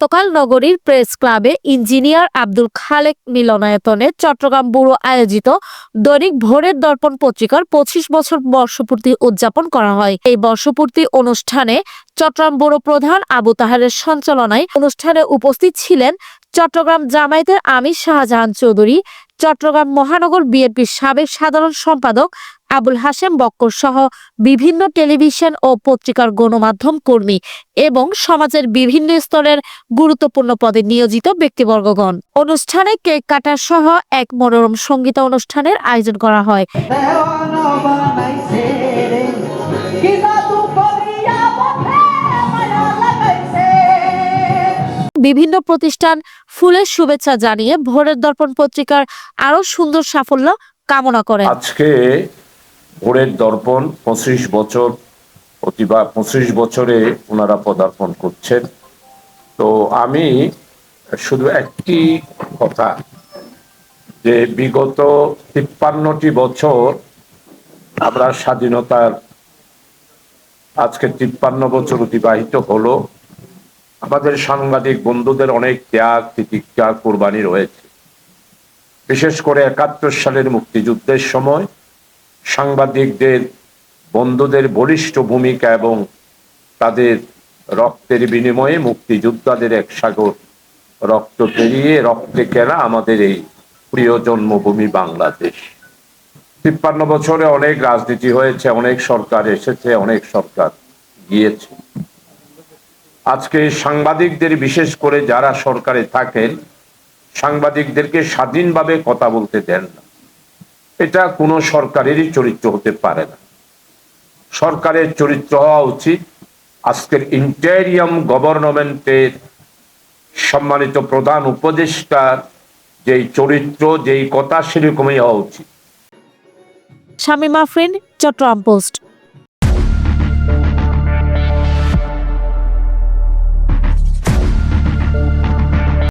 গতকাল নগরীর প্রেস ক্লাবে ইঞ্জিনিয়ার আব্দুল খালেক মিলনায়তনে চট্টগ্রাম ব্যুরো আয়োজিত দৈনিক ভোরের দর্পণ পত্রিকার ২৫ বছর বর্ষপূর্তি উদযাপন করা হয়। এই বর্ষপূর্তি অনুষ্ঠানে চট্টগ্রাম ব্যুরো প্রধান আবু তাহেরের সঞ্চালনায় অনুষ্ঠানে উপস্থিত ছিলেন চট্টগ্রাম জামায়াতের আমির শাহজাহান চৌধুরী, চট্টগ্রাম মহানগর বিএনপির সাবেক সাধারণ সম্পাদক আবুল হাশেম বক্কর সহ বিভিন্ন টেলিভিশন ও পত্রিকার গণমাধ্যম কর্মী এবং সমাজের বিভিন্ন স্তরের গুরুত্বপূর্ণ পদে নিয়োজিত ব্যক্তিবর্গগণ। অনুষ্ঠানে কেক কাটা সহ এক মনোরম সঙ্গীত অনুষ্ঠানের আয়োজন করা হয়। বিভিন্ন প্রতিষ্ঠান ফুলের শুভেচ্ছা জানিয়ে ভোরের দর্পণ পত্রিকার আরো সুন্দর সাফল্য কামনা করেন। আজকে ভোরের দর্পণ 25 বছর অথবা 25 বছরে ওনারা পদার্পণ করছেন। তো আমি শুধু একটি কথা, যে বিগত 53টি বছর আমরা স্বাধীনতার, আজকে 53 বছর অতিবাহিত হলো। আমাদের সাংবাদিক বন্ধুদের অনেক ত্যাগ তিতিক্ষা কোরবানি রয়েছে। বিশেষ করে 71 সালের মুক্তিযুদ্ধের সময় সাংবাদিকদের বন্ধুদের বলিষ্ঠ ভূমিকা এবং তাদের রক্তের বিনিময়ে মুক্তিযোদ্ধাদের এক সাগর রক্ত পেরিয়ে রক্তে কেনা আমাদের এই প্রিয় জন্মভূমি বাংলাদেশ। 53 বছরে অনেক রাজনীতি হয়েছে, অনেক সরকার এসেছে, অনেক সরকার গিয়েছে। আজকে সাংবাদিকদের, বিশেষ করে যারা সরকারে থাকেন, সাংবাদিকদেরকে স্বাধীনভাবে কথা বলতে দেন না। এটা কোনো সরকারেরই চরিত্র হতে পারে না। সরকারের চরিত্র হওয়া উচিত আজকের ইন্টেরিয়াম গভর্নমেন্টের সম্মানিত প্রধান উপদেষ্টার যেই চরিত্র, যেই কথা, সেরকমই হওয়া উচিত। শামীমা আফরিন, চট্টগ্রাম পোস্ট।